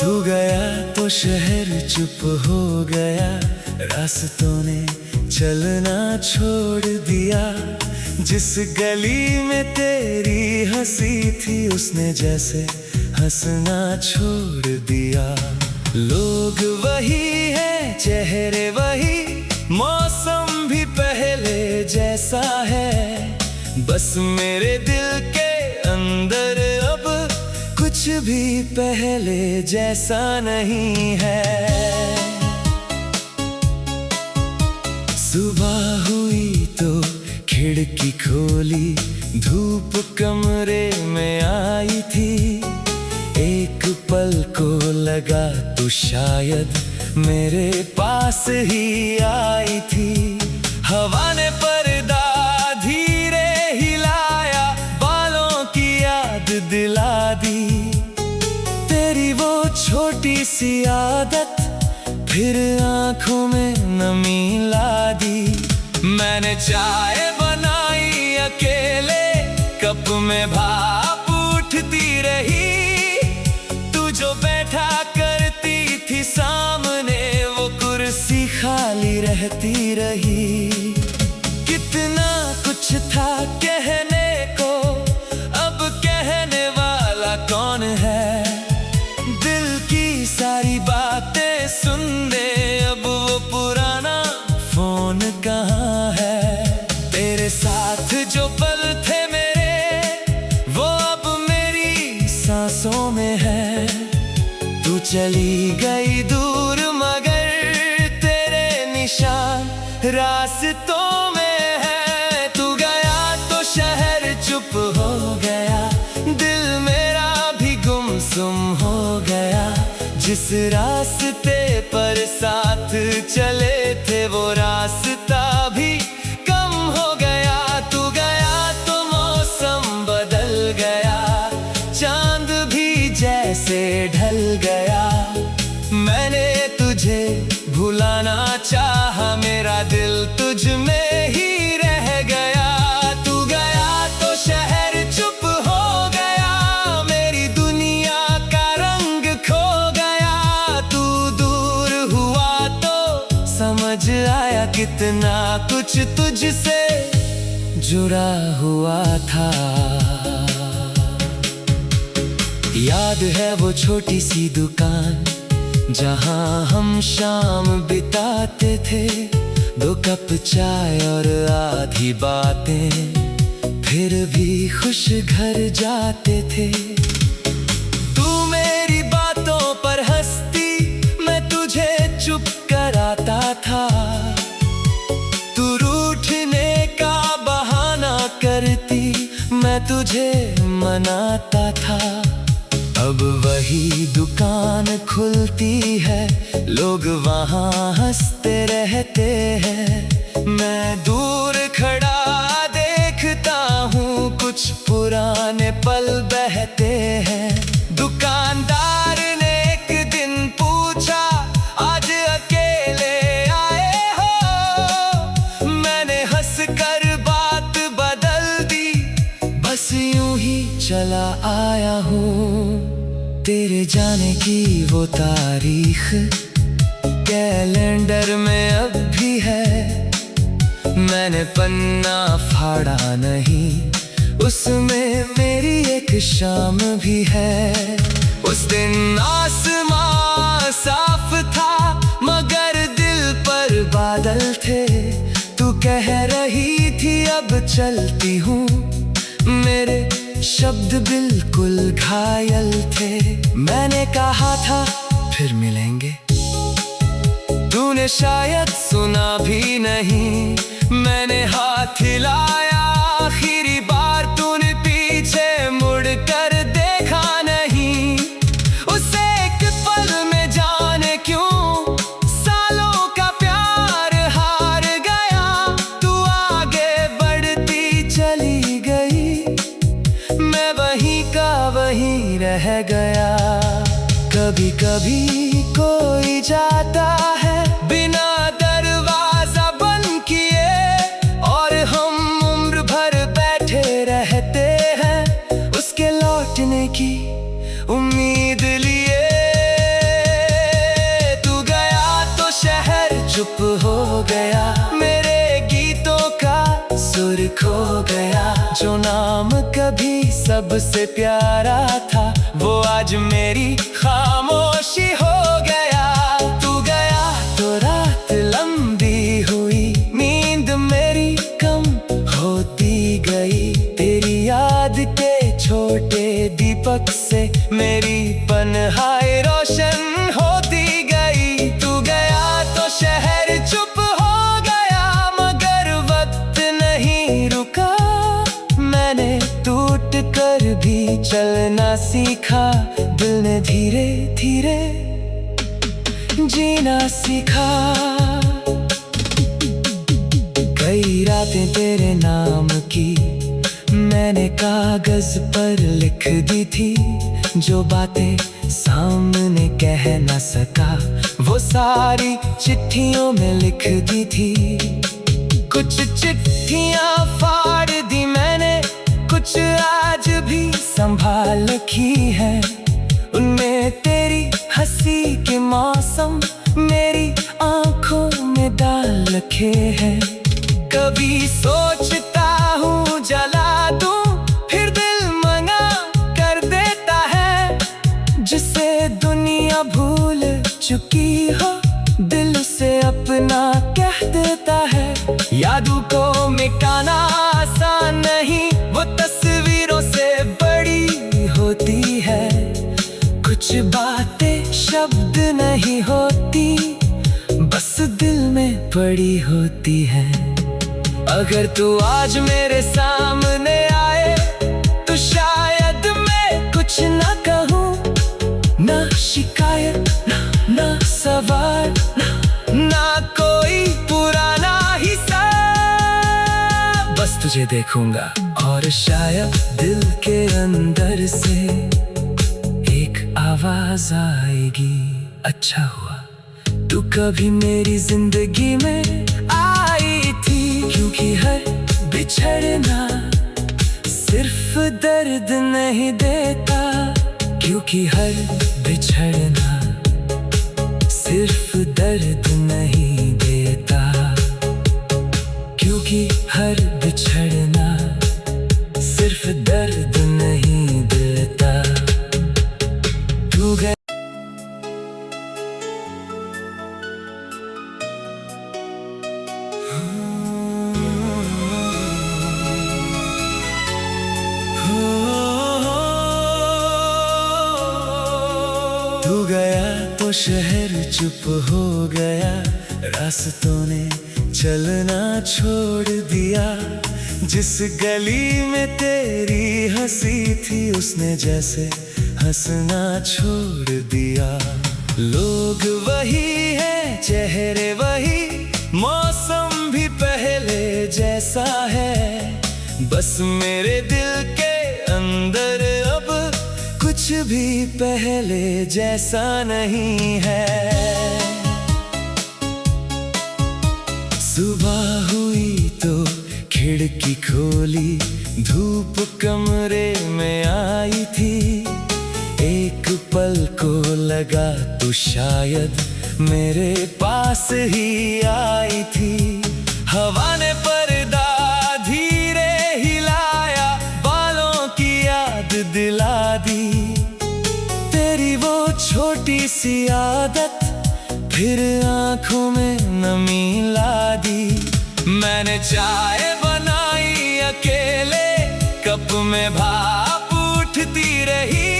तू गया तो शहर चुप हो गया, रास्तों ने चलना छोड़ दिया। जिस गली में तेरी हंसी थी उसने जैसे हंसना छोड़ दिया। लोग वही है, चेहरे वही, मौसम भी पहले जैसा है। बस मेरे दिल के अंदर अब कुछ भी पहले जैसा नहीं है। सुबह हुई तो खिड़की खोली, धूप कमरे में आई थी। एक पल को लगा तू शायद मेरे पास ही आई थी। हवा ने पर्दा धीरे हिलाया, बालों की याद दिला दी। तेरी वो छोटी सी आदत फिर आंखों में नमी ला दी। मैंने चाय बनाई अकेले, कप में भाप उठती रही। तू जो बैठा करती थी सामने, वो कुर्सी खाली रहती रही। कितना कुछ था कहने को, अब कहने वाला कौन है। दिल की सारी बातें सुन ले, अब वो पुराना फोन कहाँ है। तेरे साथ जो पल थे मेरे, वो अब मेरी सांसों में है। तू चली गई दूर मगर तेरे निशान रास्तों में है। तू गया तो शहर चुप हो गया, दिल मेरा भी गुमसुम हो गया। जिस रास्ते पर साथ चले थे वो रास्ता भी कम हो गया। तू गया तो मौसम बदल गया, चांद भी जैसे ढल गया। मैंने तुझे भुलाना चाहा, मेरा दिल तुझ में ही रह गया। तू गया तो शहर चुप हो गया, मेरी दुनिया का रंग खो गया। तू दूर हुआ तो समझ आया, कितना कुछ तुझसे जुड़ा हुआ था। याद है वो छोटी सी दुकान, जहाँ हम शाम बिताते थे। 2 कप चाय और आधी बातें, फिर भी खुश घर जाते थे। तू मेरी बातों पर हंसती, मैं तुझे चुप कराता था। तू रूठने का बहाना करती, मैं तुझे मनाता था। अब वही दुकान खुलती है, लोग वहाँ हंसते रहते हैं। मैं दूर खड़ा देखता हूँ, कुछ पुराने पल बहते हैं। दुकानदार ने एक दिन पूछा, आज अकेले आए हो। मैंने हंसकर बात बदल दी, बस यूं ही चला आया हूँ। तेरे जाने की वो तारीख कैलेंडर में अब भी है। मैंने पन्ना फाड़ा नहीं, उसमें मेरी एक शाम भी है। उस दिन आसमां साफ था, मगर दिल पर बादल थे। तू कह रही थी अब चलती हूँ, मेरे शब्द बिल्कुल घायल थे। मैंने कहा था फिर मिलेंगे, तूने शायद सुना भी नहीं। मैंने हाथ हिलाया आखिरी बार, तूने पीछे मुड़ कर देखा नहीं। उस एक पल में जाने क्यों सालों का प्यार हार गया। तू आगे बढ़ती चली गई, मैं वहीं का वहीं रह गया। कभी कभी कोई जाता है बिना दरवाजा बंद किए, और हम उम्र भर बैठे रहते हैं उसके लौटने की उम्मीद लिए। सबसे प्यारा था, वो आज मेरी खामोशी हो गया। तू गया तो रात लंबी हुई, नींद मेरी कम होती गई। तेरी याद के छोटे दीपक से मेरी पनहाई रोशन होती गई। तू गया तो शहर चुप हो गया, मगर वक्त नहीं रुका। मैंने टूट कर भी चलना सीखा, दिल ने धीरे धीरे जीना सीखा। कई रातें तेरे नाम की मैंने कागज पर लिख दी थी, जो बातें सामने कह न सका वो सारी चिट्ठियों में लिख दी थी। कुछ चिट्ठियां फाड़ दी मैंने, कुछ आज भी संभाल रखी है। उनमें तेरी हंसी के मौसम मेरी आंखों में डाल रखे हैं। कभी सोचता हूँ जला दूं, फिर दिल मना कर देता है। जिसे दुनिया भूल चुकी हो, दिल से अपना कह देता है। यादों को मिटाना आसान नहीं, वो तस्वीरों से बड़ी होती है। कुछ बातें शब्द नहीं होती, बस दिल में पड़ी होती है। अगर तू आज मेरे सामने आए तो शायद मैं कुछ ना कहूँ, ना शिकायत ना सवाल, ना कोई पुराना हिसाब। बस तुझे देखूंगा और शायद दिल के अंदर से एक आवाज आएगी, अच्छा हुआ तू कभी मेरी जिंदगी में आई थी। क्योंकि हर बिछड़ना सिर्फ दर्द नहीं देता, क्योंकि हर बिछड़ना सिर्फ दर्द नहीं देता, क्योंकि हर बिछड़ना सिर्फ दर्द नहीं देता। तू गया तू गया तो शहर चुप हो गया, रास्तों ने चलना छोड़ दिया। जिस गली में तेरी हंसी थी, उसने जैसे हंसना छोड़ दिया। लोग वही है, चेहरे वही, मौसम भी पहले जैसा है। बस मेरे दिल के अंदर अब कुछ भी पहले जैसा नहीं है। सुबह हुई तो खिड़की खोली, धूप कमरे में आई थी। एक पल को लगा तू शायद मेरे पास ही आई थी। हवा ने पर्दा धीरे हिलाया, बालों की याद दिला दी। तेरी वो छोटी सी आदत फिर आंखों में नमी ला दी। मैंने चाय बनाई अकेले, कप में भाप उठती रही।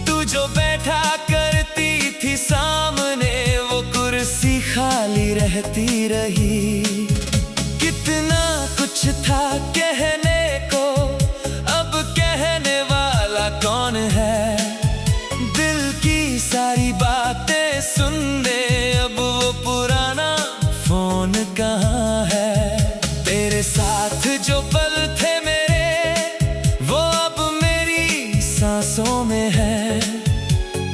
तू जो बैठा करती थी सामने, वो कुर्सी खाली रहती रही। कितना कुछ था कहने को, अब कहने वाला कौन है। दिल की सारी बातें सुन ले, अब वो पुराना फोन कहाँ है। तेरे साथ जो पल थे मेरे, वो अब मेरी सांसों में है।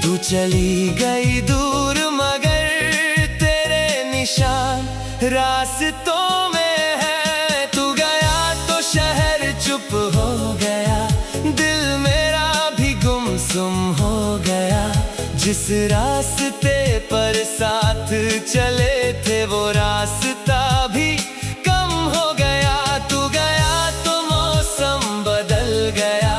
तू चली गई दूर, मगर तेरे निशान रास्तों में है। तू गया तो शहर चुप हो गया, दिल मेरा भी गुमसुम हो गया। जिस रास्ते पर साथ चले थे, वो रास्ता भी कम हो गया। तू गया तो मौसम बदल गया,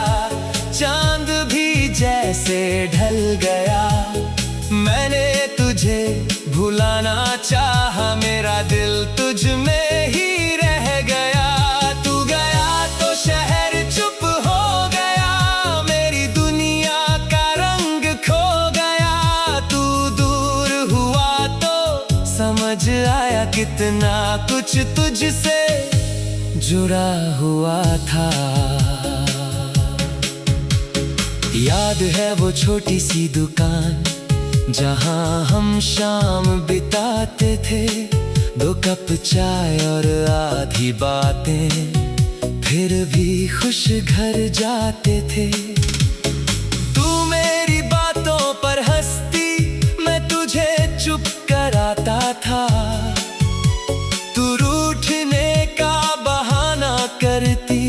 कितना कुछ तुझसे जुड़ा हुआ था। याद है वो छोटी सी दुकान जहां हम शाम बिताते थे, 2 कप चाय और आधी बातें, फिर भी खुश घर जाते थे। तू मेरी बातों पर हंसती, मैं तुझे चुप कराता था। तू रूठने का बहाना करती,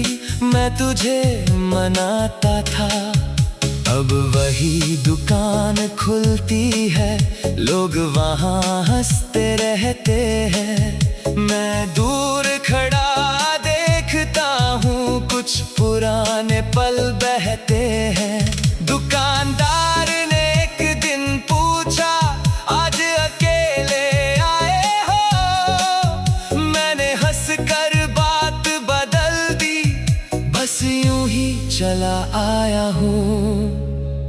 मैं तुझे मनाता था। अब वही दुकान खुलती है, लोग वहाँ हंसते रहते हैं। मैं दूर खड़ा देखता हूँ, कुछ पुराने पल बहते हैं। दुकानदार ने एक दिन पूछा, आज अकेले आए हो? मैंने हंसकर बात बदल दी, बस यूं ही चला आया हूँ।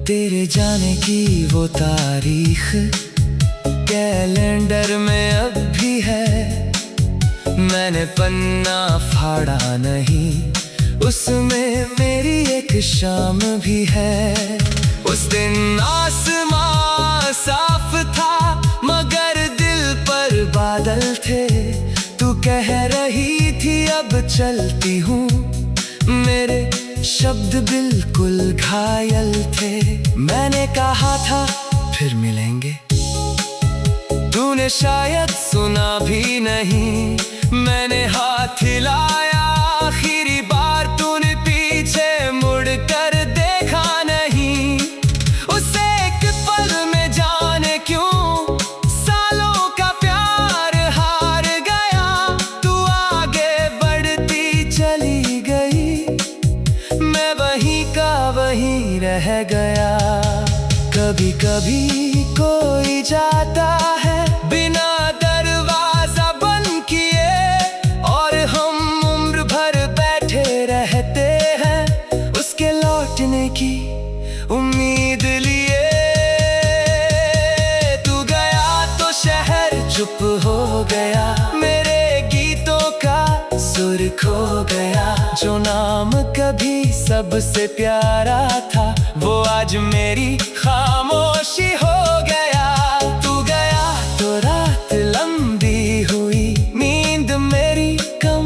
तेरे जाने की वो तारीख कैलेंडर में अब भी है, मैंने पन्ना फाड़ा नहीं, उसमें मेरी एक शाम भी है। उस दिन आसमां साफ था, मगर दिल पर बादल थे। तू कह रही थी अब चलती हूँ, मेरे शब्द बिल्कुल घायल थे। मैंने कहा था फिर मिलेंगे, तूने शायद सुना भी नहीं। मैंने हाथ हिलाया आखिरी बार, तूने पीछे मुड़ कर देखा नहीं। उस एक पल में जाने क्यों सालों का प्यार हार गया। तू आगे बढ़ती चली गई, मैं वहीं का वहीं रह गया। कभी कभी कोई जाता है बिना दरवाजा बंद किए, और हम उम्र भर बैठे रहते हैं उसके लौटने की उम्मीद लिए। तू गया तो शहर चुप हो गया, मेरे गीतों का सुर खो गया। जो नाम कभी सबसे प्यारा था, वो आज मेरी खामोशी हो गया। तू गया तो रात लंबी हुई, नींद मेरी कम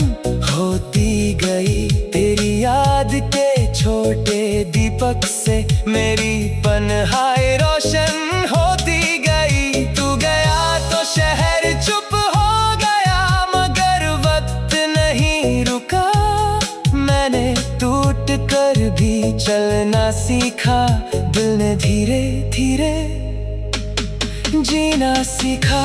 होती गई। तेरी याद के छोटे दीपक से मेरी पनहाई रोशन होती गई। तू गया तो शहर चुप हो गया, मगर वक्त नहीं रुका। मैंने टूट कर भी चलना सीखा, दिल ने धीरे धीरे जीना सीखा।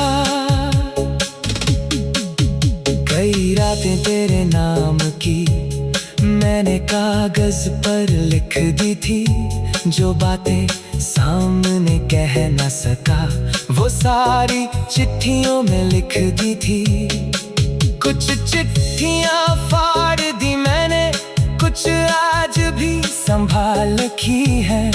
कई रातें तेरे नाम की मैंने कागज पर लिख दी थी, जो बातें सामने कह न सका वो सारी चिट्ठियों में लिख दी थी। कुछ चिट्ठियां फाड़ दी मैंने, कुछ आज भी संभाल रखी है।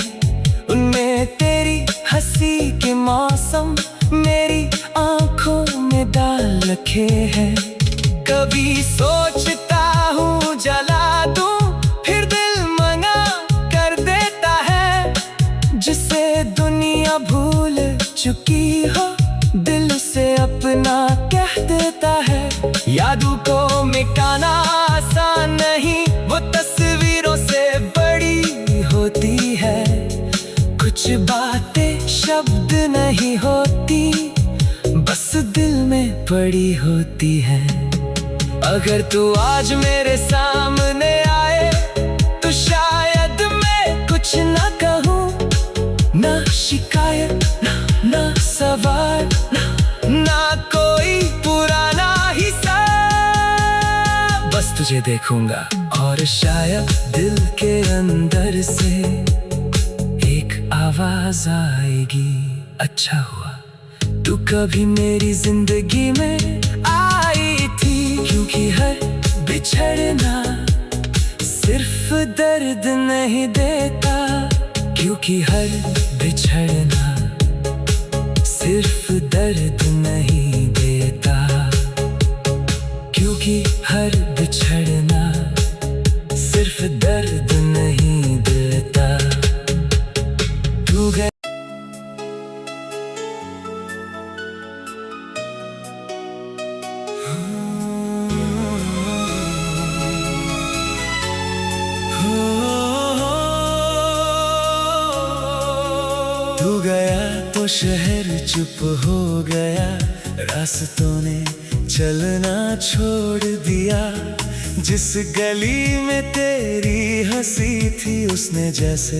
उनमें तेरी हंसी के मौसम मेरी आंखों में डाल रखे हैं। कभी सोचता हूँ जला दूं, फिर दिल मना कर देता है। जिसे दुनिया भूल चुकी हो, दिल से अपना कह देता है। यादों को मिटाना आसान नहीं, वो तस्वीरों से बड़ी होती है। कुछ बातें शब्द नहीं होती, बस दिल में पड़ी होती है। अगर तू आज मेरे सामने आए तो शायद मैं कुछ ना कहूँ, ना शिकायत ना सवाल, ना कोई पुराना हिस्सा। बस तुझे देखूंगा और शायद दिल के अंदर से एक आवाज आएगी, अच्छा हुआ तू कभी मेरी जिंदगी में आई थी। क्योंकि हर बिछड़ना सिर्फ दर्द नहीं देता, क्योंकि हर बिछड़ना सिर्फ दर्द नहीं देता। गया तो शहर चुप हो गया, रास्तों ने चलना छोड़ दिया। जिस गली में तेरी हंसी थी उसने जैसे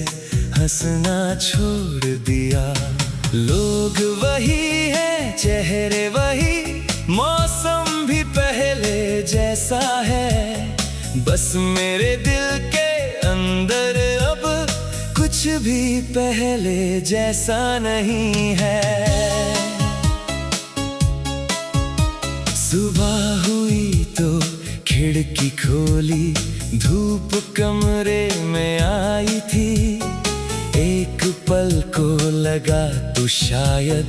हंसना छोड़ दिया। लोग वही है, चेहरे वही, मौसम भी पहले जैसा है। बस मेरे दिल के अंदर अब कुछ भी पहले जैसा नहीं है। सुबह हुई तो खिड़की खोली, धूप कमरे में आई थी। एक पल को लगा तू शायद